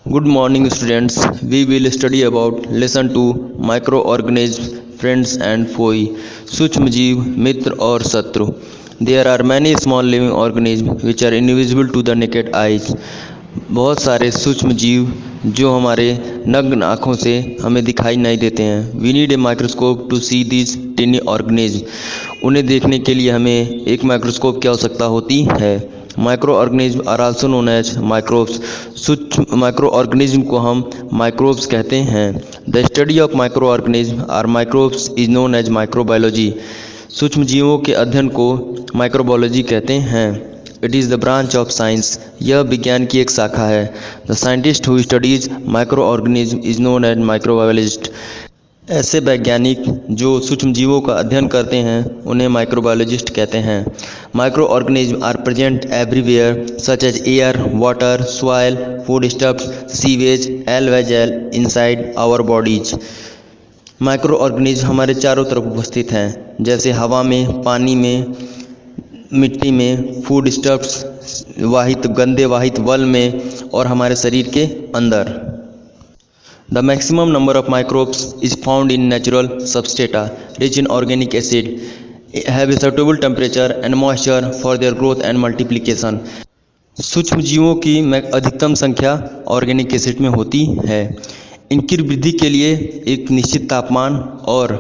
Good morning, students. We will study about lesson 2 microorganisms, friends and foe. सूक्ष्म जीव, मित्र और शत्रु. There are many small living organisms which are invisible to the naked eyes. बहुत सारे सूक्ष्म जीव जो हमारे नग्न आँखों से हमें दिखाई नहीं देते हैं. We need a microscope to see these tiny organisms. उन्हें देखने के लिए हमें एक माइक्रोस्कोप की आवश्यकता होती है. Microorganism are also known as microbes. सूक्ष्म माइक्रोऑर्गेनिज्म को हम माइक्रोब्स कहते हैं. The study of microorganism or microbes is known as microbiology. सूक्ष्म जीवों के अध्ययन को माइक्रोबायोलॉजी कहते हैं. It is the branch of science. यह विज्ञान की एक शाखा है. The scientist who studies microorganism is known as microbiologist. ऐसे वैज्ञानिक जो सूक्ष्म जीवों का अध्ययन करते हैं उन्हें माइक्रोबायोलॉजिस्ट कहते हैं. Micro organism are present everywhere such as air, water, soil, food stuffs, sewage, एल्वेजेल inside our bodies. Micro organism हमारे चारों तरफ उपस्थित हैं, जैसे हवा में, पानी में, मिट्टी में, फूड स्टफ्स, वाहित गंदे वाहित वल में और हमारे शरीर के अंदर. The maximum number of microbes is found in natural substrata rich in organic acid, have a suitable temperature and moisture for their growth and multiplication. सूक्ष्म जीवों की अधिकतम संख्या ऑर्गेनिक एसिड में होती है. इनकी वृद्धि के लिए एक निश्चित तापमान और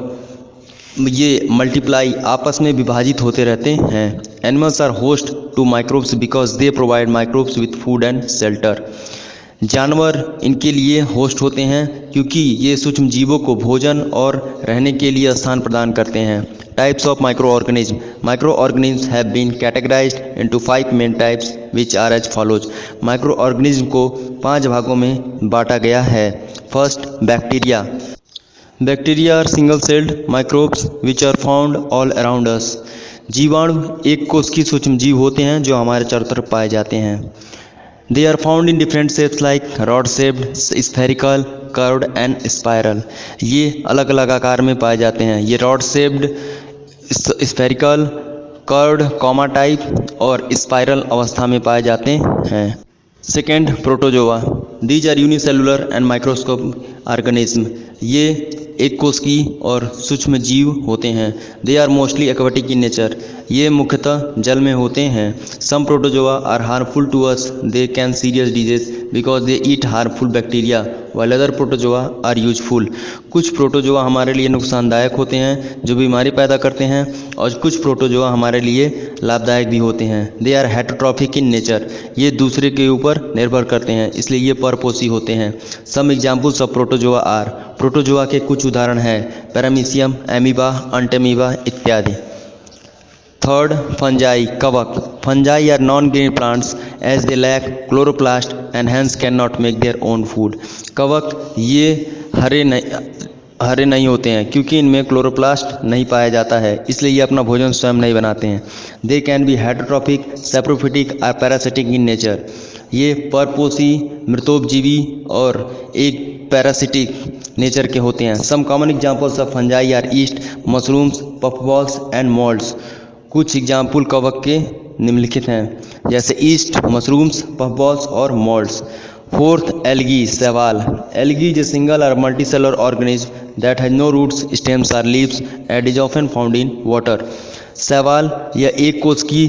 ये मल्टीप्लाई आपस में विभाजित होते रहते हैं. Animals are host to microbes because they provide microbes with food and shelter. जानवर इनके लिए होस्ट होते हैं क्योंकि ये सूक्ष्म जीवों को भोजन और रहने के लिए स्थान प्रदान करते हैं. Types of micro organism. Micro organism have been categorised into 5 main types which are as follows. Micro organism को 5 भागों में बांटा गया है. First, bacteria. Bacteria are single celled microbes which are found all around us. जीवाणु एक कोश की सूक्ष्म जीव होते हैं जो हमारे चारों तरफ पाए जाते हैं. They are found in different shapes like rod shaped, spherical, curved and spiral. ये अलग अलग आकार में पाए जाते हैं. ये rod shaped, spherical, curved, comma type और स्पाइरल अवस्था में पाए जाते हैं. Second, protozoa. These are unicellular and microscopic organism. ये एक कोश की और सूक्ष्म जीव होते हैं. They are mostly aquatic in nature. ये मुख्यतः जल में होते हैं. Some protozoa are harmful to us. They can serious disease because they eat harmful bacteria while other protozoa are useful. कुछ प्रोटोजोआ हमारे लिए नुकसानदायक होते हैं जो बीमारी पैदा करते हैं और कुछ प्रोटोजोआ हमारे लिए लाभदायक भी होते हैं. They are heterotrophic in nature. ये दूसरे के ऊपर निर्भर करते हैं इसलिए ये परपोषी होते हैं. Some examples of protozoa are. Protozoa के कुछ उदाहरण हैं पैरामीशियम, एमीबा, अंटेमीबा इत्यादि. थर्ड, फंजाई, कवक. Fungi are non green plants as they lack chloroplast and hence can not make their own food. कवक ये हरे नहीं होते हैं क्योंकि इनमें क्लोरोप्लास्ट नहीं पाया जाता है, इसलिए ये अपना भोजन स्वयं नहीं बनाते हैं. They can be heterotrophic, saprophytic और पैरासिटिक इन नेचर. ये परपोषी, मृतोपजीवी और एक पैरासिटिक नेचर के होते हैं. Some common examples of fungi are yeast, mushrooms, puffballs and moulds. कुछ एग्जाम्पल कवक के निम्नलिखित हैं जैसे ईस्ट, मशरूम्स, पफबॉल्स और मोल्ड्स. फोर्थ, एल्गी, शैवाल. एल्गी इज ए सिंगल और multicellular organism that has no roots, stems और leaves and is often found in water. शैवाल यह एक कोश की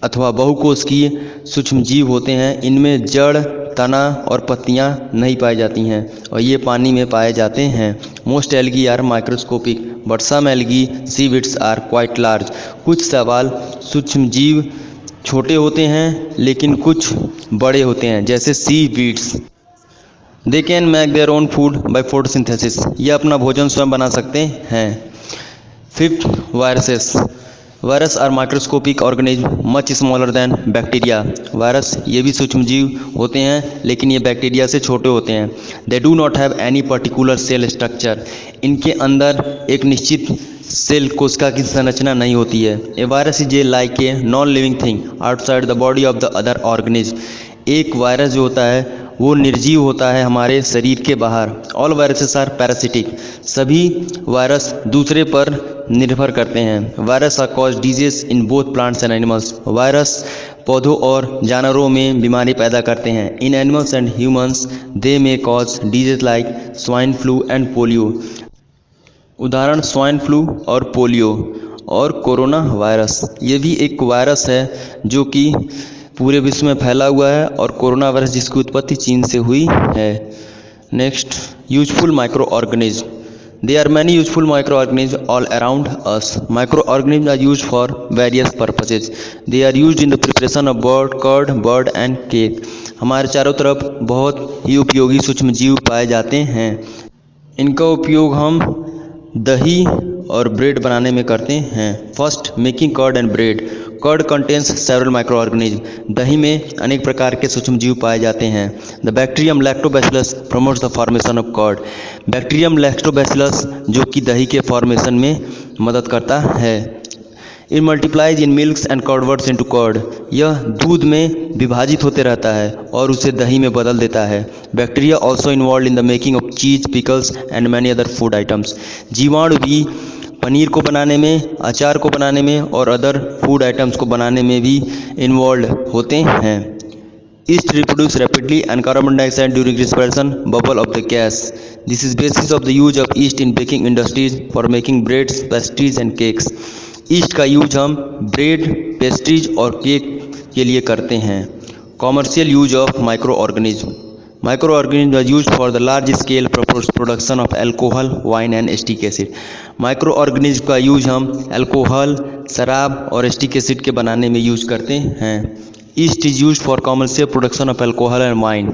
अथवा बहुकोशिकीय सूक्ष्म जीव होते हैं. इनमें जड़, तना और पत्तियां नहीं पाई जाती हैं और ये पानी में पाए जाते हैं. Most algae are microscopic but some algae seaweeds are quite large. कुछ शैवाल सूक्ष्म जीव छोटे होते हैं लेकिन कुछ बड़े होते हैं जैसे seaweeds. They can make their own food by photosynthesis. ये अपना भोजन स्वयं बना सकते हैं. Fifth, viruses. Virus are microscopic organism much smaller than bacteria. Virus ये भी सूक्ष्म जीव होते हैं लेकिन ये बैक्टीरिया से छोटे होते हैं. They do not have any particular cell structure. इनके अंदर एक निश्चित सेल कोशिका की संरचना नहीं होती है. A virus is a like a non living thing outside the body of the other organism. एक वायरस जो होता है वो निर्जीव होता है हमारे शरीर के बाहर. All viruses are parasitic. सभी वायरस दूसरे पर निर्भर करते हैं. Virus are cause disease in both plants and animals. Virus पौधों और जानवरों में बीमारी पैदा करते हैं। In animals and humans they may cause disease like swine flu and polio. उदाहरण स्वाइन फ्लू और पोलियो। और कोरोना वायरस, ये भी एक वायरस है जो कि पूरे विश्व में फैला हुआ है, और कोरोना वायरस जिसकी उत्पत्ति चीन से हुई है। Next, useful micro organism. There are many useful microorganisms all around us. Microorganisms are used for various purposes. They are used in the preparation of curd, bird and cake. हमारे चारों तरफ बहुत ही उपयोगी सूक्ष्म जीव पाए जाते हैं। इनका उपयोग हम दही और ब्रेड बनाने में करते हैं। First, making curd and bread. Curd contains several micro organism. दही में अनेक प्रकार के सूक्ष्म जीव पाए जाते हैं। The bacterium lactobacillus promotes the formation of curd. Bacterium lactobacillus जो कि दही के फॉर्मेशन में मदद करता है। It multiplies in milks and converts into curd. यह दूध में विभाजित होते रहता है और उसे दही में बदल देता है। Bacteria also involve in the making of cheese, pickles and many other food items. जीवाणु भी पनीर को बनाने में, अचार को बनाने में और अदर फूड आइटम्स को बनाने में भी इन्वॉल्व होते हैं। Yeast reproduce rapidly and carbon dioxide during respiration bubble of the gas. This is basis of the use of yeast in baking industries for making breads, pastries and cakes. Yeast का use हम bread, pastries और cake के लिए करते हैं। Commercial use of microorganism. Microorganisms are used for the large scale production of alcohol, wine and acetic acid. Microorganisms का use हम alcohol, शराब और एसिटिक एसिड के बनाने में यूज करते हैं। Yeast is used for commercial production of alcohol and wine.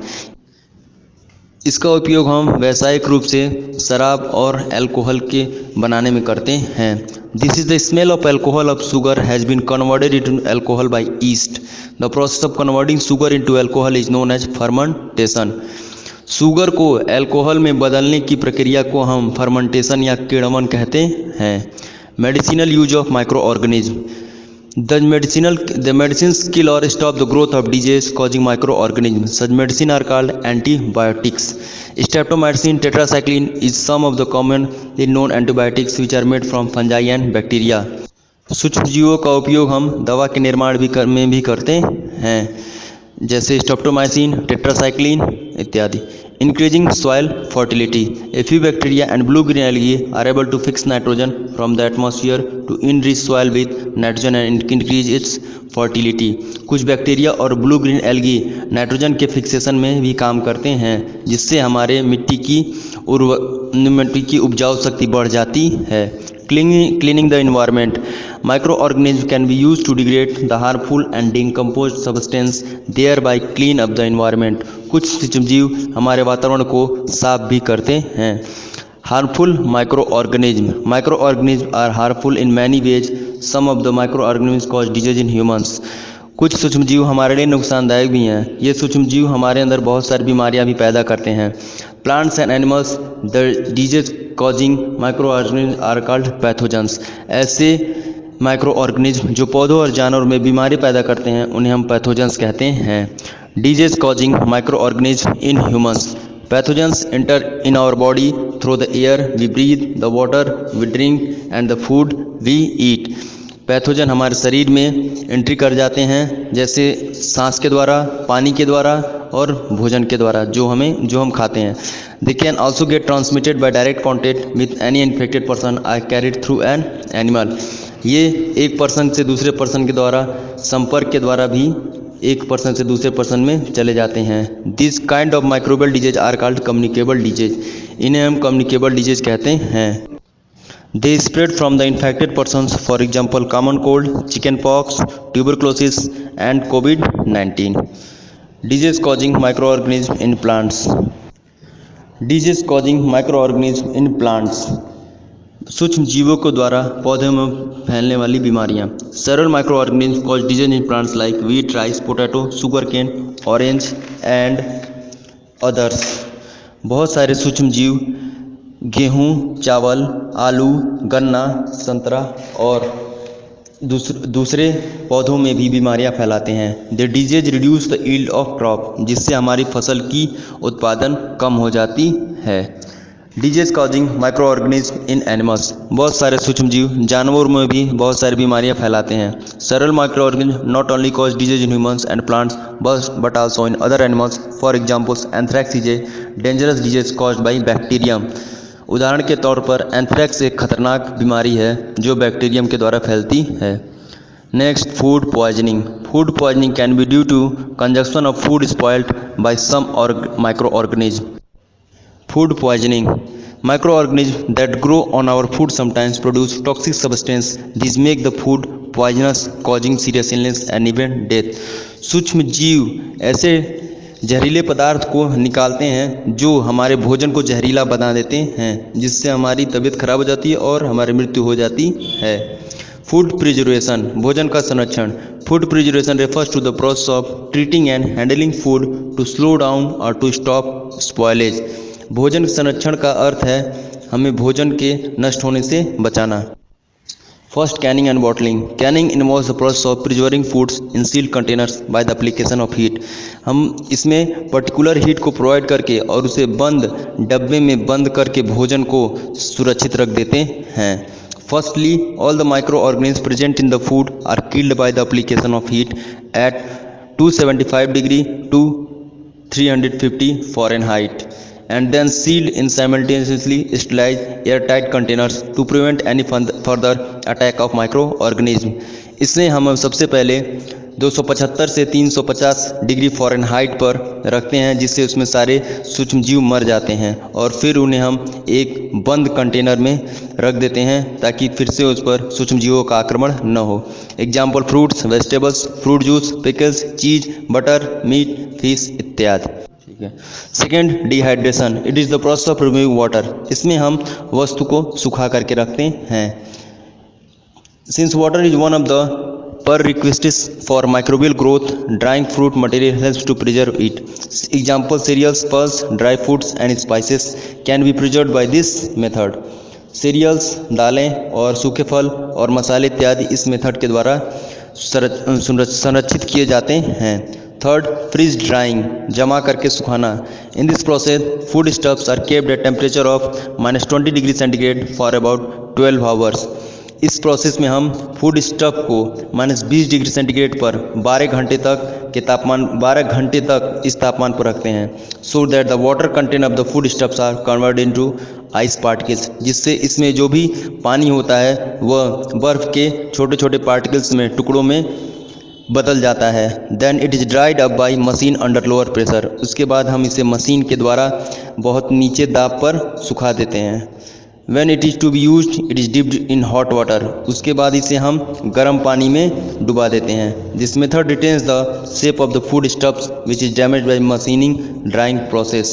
इसका उपयोग हम व्यावसायिक रूप से शराब और अल्कोहल के बनाने में करते हैं। This is the smell of alcohol of sugar has been converted into alcohol by yeast. The process of converting sugar into alcohol is known as fermentation. Sugar को अल्कोहल में बदलने की प्रक्रिया को हम फर्मेंटेशन या किण्वन कहते हैं। Medicinal use of micro organism. The medicines kill or stop the growth of disease causing microorganisms. Such medicine are called antibiotics. Streptomycin tetracycline is some of the commonly known antibiotics which are made from fungi and bacteria. सूक्ष्म जीवों का उपयोग हम दवा के निर्माण में भी करते हैं, जैसे स्ट्रेप्टोमाइसिन, टेट्रासाइक्लिन इत्यादि। Increasing soil fertility. A few bacteria and blue-green algae are able to fix nitrogen from the atmosphere to enrich soil with nitrogen and increase its fertility. कुछ बैक्टीरिया और ब्लू ग्रीन एल्गी नाइट्रोजन के fixation में भी काम करते हैं, जिससे हमारे मिट्टी की उपजाऊ शक्ति बढ़ जाती है। Cleaning the environment. Microorganisms can be used to degrade the harmful and decomposed substance, thereby clean up the environment. कुछ सूक्ष्मजीव हमारे वातावरण को साफ भी करते हैं। Harmful microorganisms. Microorganisms are harmful in many ways. Some of the microorganisms cause disease in humans. कुछ सूक्ष्मजीव हमारे लिए नुकसानदायक भी हैं। ये सूक्ष्मजीव हमारे अंदर बहुत सारी बीमारियां भी पैदा करते हैं। Plants and animals, the disease causing microorganism are called pathogens. ऐसे माइक्रो ऑर्गेनिज्म जो पौधों और जानवरों में बीमारी पैदा करते हैं उन्हें हम पैथोजेंस कहते हैं। Disease causing micro organism in humans. Pathogens enter in our body through the air we breathe, the water we drink and the food we eat. Pathogen हमारे शरीर में एंट्री कर जाते हैं, जैसे सांस के द्वारा, पानी के द्वारा और भोजन के द्वारा जो हम खाते हैं। They can also get transmitted by direct contact with any infected person or carried through an animal. ये एक पर्सन से दूसरे पर्सन के द्वारा, संपर्क के द्वारा भी एक पर्सन से दूसरे पर्सन में चले जाते हैं। This kind of microbial disease are called communicable disease. इन्हें हम कम्युनिकेबल डिजीज कहते हैं। They spread from the infected persons, for example common cold, chicken pox, tuberculosis and COVID-19. Disease causing microorganisms in plants. Disease causing microorganisms in plants. सूक्ष्म जीवों के द्वारा पौधों में फैलने वाली बीमारियां। Several microorganisms cause disease in plants like wheat, rice, potato, sugarcane, orange and others. बहुत सारे सूक्ष्म जीव गेहूँ, चावल, आलू, गन्ना, संतरा और दूसरे पौधों में भी बीमारियां फैलाते हैं। The disease reduce the yield of crop, जिससे हमारी फसल की उत्पादन कम हो जाती है। डिजीज कॉजिंग माइक्रो ऑर्गेनिज्म इन एनिमल्स, बहुत सारे सूक्ष्म जीव जानवरों में भी बहुत सारी बीमारियां फैलाते हैं। सरल micro organism not only cause disease in humans and plants but also in other animals. For examples anthrax is a dangerous disease caused by bacterium. उदाहरण के तौर पर एंथ्रैक्स एक खतरनाक बीमारी है जो बैक्टीरियम के द्वारा फैलती है। Next, food poisoning. Food poisoning can be due to consumption of food spoiled by some micro organism. Food poisoning. Microorganisms that grow on our food sometimes produce toxic substance. These make the food poisonous, causing serious illness and even death. सूक्ष्म जीव ऐसे जहरीले पदार्थ को निकालते हैं जो हमारे भोजन को जहरीला बना देते हैं, जिससे हमारी तबीयत खराब हो जाती है और हमारी मृत्यु हो जाती है। फूड प्रिजर्वेशन, भोजन का संरक्षण। Food preservation refers to the process of treating and handling food to slow down or to stop spoilage. भोजन संरक्षण का अर्थ है हमें भोजन के नष्ट होने से बचाना। First, canning and bottling. Canning involves the process of preserving foods in sealed containers by the application of heat. हम इसमें पर्टिकुलर हीट को प्रोवाइड करके और उसे बंद डब्बे में बंद करके भोजन को सुरक्षित रख देते हैं। Firstly, all the micro organism present in the food are killed by the application of heat at 275 degree to 350 Fahrenheit and then sealed in simultaneously sterilized airtight containers to prevent any further attack of microorganism। इसमें हम सबसे पहले 275 से 350 degree Fahrenheit पर रखते हैं, जिससे उसमें सारे सूक्ष्म जीव मर जाते हैं, और फिर उन्हें हम एक बंद कंटेनर में रख देते हैं ताकि फिर से उस पर सूक्ष्म जीवों का आक्रमण न हो। Example, fruits, vegetables, fruit juice, pickles, चीज, बटर, मीट, फिश इत्यादि। ठीक है। Second, dehydration. It is the process of removing water. इसमें हम वस्तु को सुखा करके रखते हैं। Since water is one of the prerequisites for microbial growth, drying fruit material helps to preserve it. Example, cereals, pulse, dry foods and spices can be preserved by this method. Cereals, दालें और सूखे फल और मसाले इत्यादि इस method के द्वारा संरक्षित किए जाते हैं। थर्ड, फ्रीज ड्राइंग, जमा करके सुखाना। In this process food stuffs are kept at temperature of -20 degree centigrade for about 12 hours. इस प्रोसेस में हम फूड स्टफ को -20 डिग्री सेंटीग्रेड पर 12 घंटे तक इस तापमान पर रखते हैं, so that the water content of the food stuffs are converted into ice particles, जिससे इसमें जो भी पानी होता है वह बर्फ़ के छोटे छोटे पार्टिकल्स में, टुकड़ों में बदल जाता है। Then it is dried up by machine under lower pressure. उसके बाद हम इसे मशीन के द्वारा बहुत नीचे दाब पर सुखा देते हैं। When it is to be used, it is dipped in hot water। उसके बाद इसे हम गर्म पानी में डुबा देते हैं। This method retains the shape of the food stuffs which is damaged by machining drying process।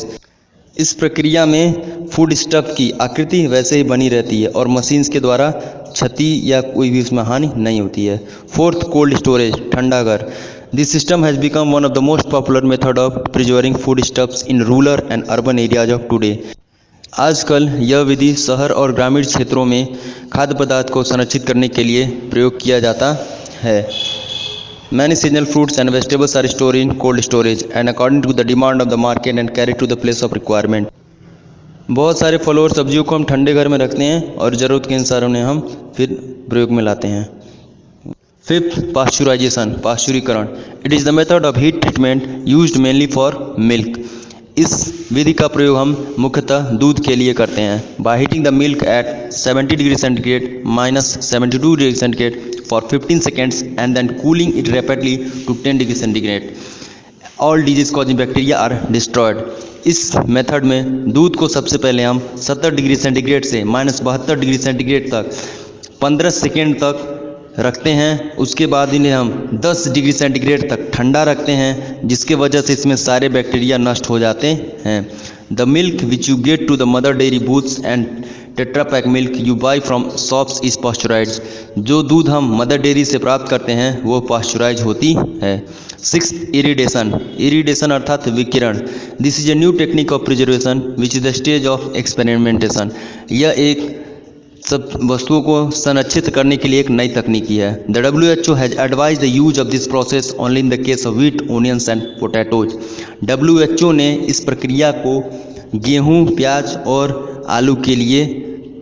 इस प्रक्रिया में फूड स्टफ की आकृति वैसे ही बनी रहती है और मशीन्स के द्वारा क्षति या कोई भी उसमें हानि नहीं होती है। फोर्थ, कोल्ड स्टोरेज, ठंडा घर। This system has become one of the most popular method of preserving food stuffs in rural and urban areas of today। आजकल यह विधि शहर और ग्रामीण क्षेत्रों में खाद्य पदार्थ को संरक्षित करने के लिए प्रयोग किया जाता है। Many seasonal fruits and vegetables are stored in cold storage and according to the demand of the market and carried to the place of requirement। बहुत सारे फलों और सब्जियों को हम ठंडे घर में रखते हैं और ज़रूरत के अनुसार उन्हें हम फिर प्रयोग में लाते हैं। फिफ्थ, पास्चुराइजेशन, पास्चुरीकरण। It is the method of heat treatment used mainly for milk. इस विधि का प्रयोग हम मुख्यतः दूध के लिए करते हैं। By heating the milk at 70 degree centigrade -72 degree centigrade for 15 seconds and then cooling it rapidly to 10 degree centigrade, all disease causing bacteria are destroyed. इस मेथड में दूध को सबसे पहले हम 70 डिग्री सेंटीग्रेड से -72 डिग्री सेंटीग्रेड तक 15 सेकेंड तक रखते हैं। उसके बाद इन्हें हम 10 डिग्री सेंटीग्रेड तक ठंडा रखते हैं, जिसके वजह से इसमें सारे बैक्टीरिया नष्ट हो जाते हैं। The milk which you get to the Mother Dairy booths and Tetra Pak milk you buy from shops is pasteurised. जो दूध हम मदर डेयरी से प्राप्त करते हैं वो पास्चुराइज होती है। सिक्स्थ, इरिडेशन, इरिडेशन अर्थात विकिरण। This is a new technique of preservation which is the stage of experimentation. यह एक सब वस्तुओं को संरक्षित करने के लिए एक नई तकनीकी है। The WHO has advise the use of this process only in the case of wheat, onions and potatoes. WHO ने इस प्रक्रिया को गेहूं, प्याज और आलू के लिए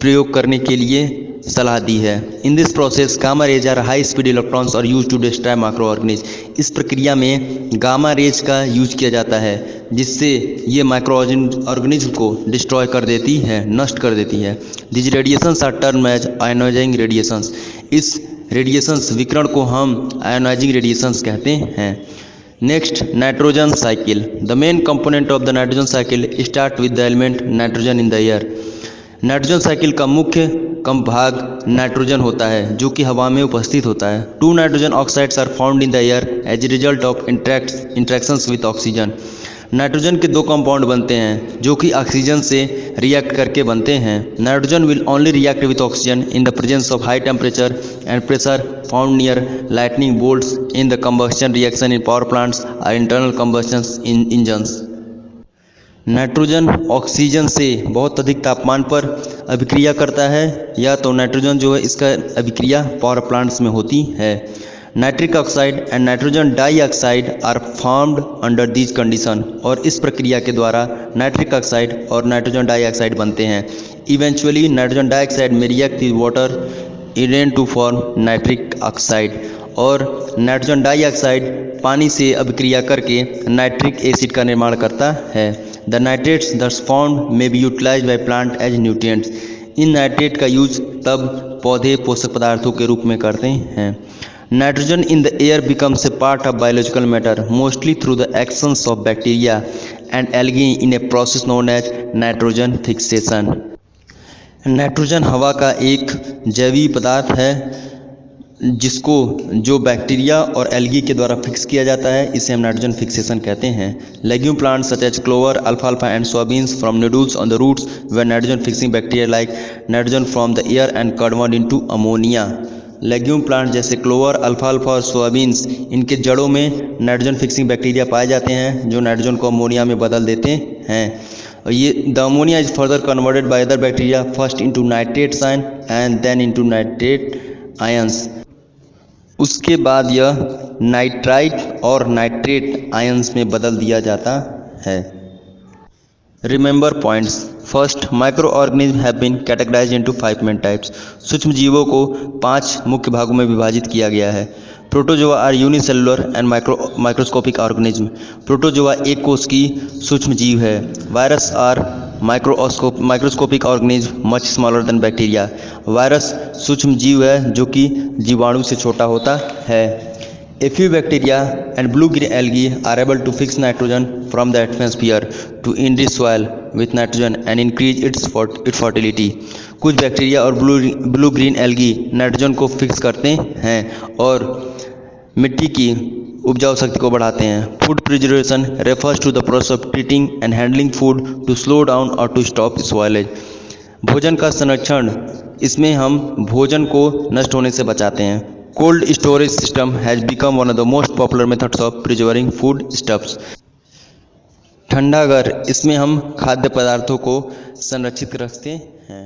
प्रयोग करने के लिए सलाह दी है। In this process gamma rays are high speed electrons are use to destroy micro organism. इस प्रक्रिया में गामा रेज का यूज किया जाता है जिससे ये माइक्रो ऑर्गेनिज्म को डिस्ट्रॉय कर देती है, नष्ट कर देती है। This radiations are term as ionising radiations. इस रेडिएशंस विकिरण को हम आयोनाइजिंग रेडिएशंस कहते हैं। Next, nitrogen cycle. The main component of the nitrogen cycle start with the element nitrogen in the air. Nitrogen cycle का मुख्य भाग नाइट्रोजन होता है जो कि हवा में उपस्थित होता है। 2 nitrogen oxides are found in the air as a result of interactions with oxygen. Nitrogen के 2 कंपाउंड बनते हैं जो कि ऑक्सीजन से रिएक्ट करके बनते हैं। Nitrogen will only react with oxygen in the presence of high temperature and pressure found near lightning bolts in the combustion reaction in power plants or internal combustion in engines. Nitrogen oxygen से बहुत अधिक तापमान पर अभिक्रिया करता है, या तो नाइट्रोजन जो है इसका अभिक्रिया पावर प्लांट्स में होती है। Nitric oxide and nitrogen dioxide are formed under these condition. और इस प्रक्रिया के द्वारा नाइट्रिक ऑक्साइड और नाइट्रोजन डाइऑक्साइड बनते हैं। Eventually nitrogen dioxide may react with water into form nitric oxide. और नाइट्रोजन डाइऑक्साइड पानी से अभिक्रिया करके नाइट्रिक एसिड का निर्माण करता है। The nitrates thus found may be utilised by plant as nutrients. इन नाइट्रेट का यूज तब पौधे पोषक पदार्थों के रूप में करते हैं। Nitrogen in the air becomes a part of biological matter mostly through the actions of bacteria and algae in a process known as nitrogen fixation. नाइट्रोजन हवा का एक जैविक पदार्थ है जिसको जो बैक्टीरिया और एल्गी के द्वारा फिक्स किया जाता है, इसे हम नाइट्रोजन फिक्सेशन कहते हैं। Legume plants such as clover, अल्फाल्फा and soybeans from nodules on the roots where nitrogen fixing bacteria like nitrogen from the air and convert into ammonia. Legume plant जैसे क्लोवर, अल्फाल्फा और सोयाबीन्स, इनके जड़ों में nitrogen fixing bacteria पाए जाते हैं जो नाइट्रोजन को अमोनिया में बदल देते हैं। और ये the ammonia is further converted by other bacteria first into nitrate ion and then into nitrate ions. उसके बाद यह नाइट्राइट और नाइट्रेट आयंस में बदल दिया जाता है। Remember points. First, micro organism have been categorised into 5 main types. सूक्ष्म जीवों को 5 मुख्य भागों में विभाजित किया गया है। Protozoa are unicellular and microscopic organism. Protozoa एक कोश की सूक्ष्म जीव है। Virus are microscopic organism much smaller than bacteria. Virus सूक्ष्म जीव है जो कि जीवाणु से छोटा होता है। A few bacteria and blue-green algae are able to fix nitrogen from the atmosphere to enrich soil with nitrogen and increase its fertility. कुछ बैक्टीरिया और ब्लू ग्रीन एल्गी नाइट्रोजन को फिक्स करते हैं और मिट्टी की उपजाऊ शक्ति को बढ़ाते हैं। Food preservation refers to the process of treating and handling food to slow down or to stop spoilage. भोजन का संरक्षण, इसमें हम भोजन को नष्ट होने से बचाते हैं। Cold storage system has become one of the most popular methods of preserving food stuffs. ठंडाघर, इसमें हम खाद्य पदार्थों को संरक्षित रखते हैं।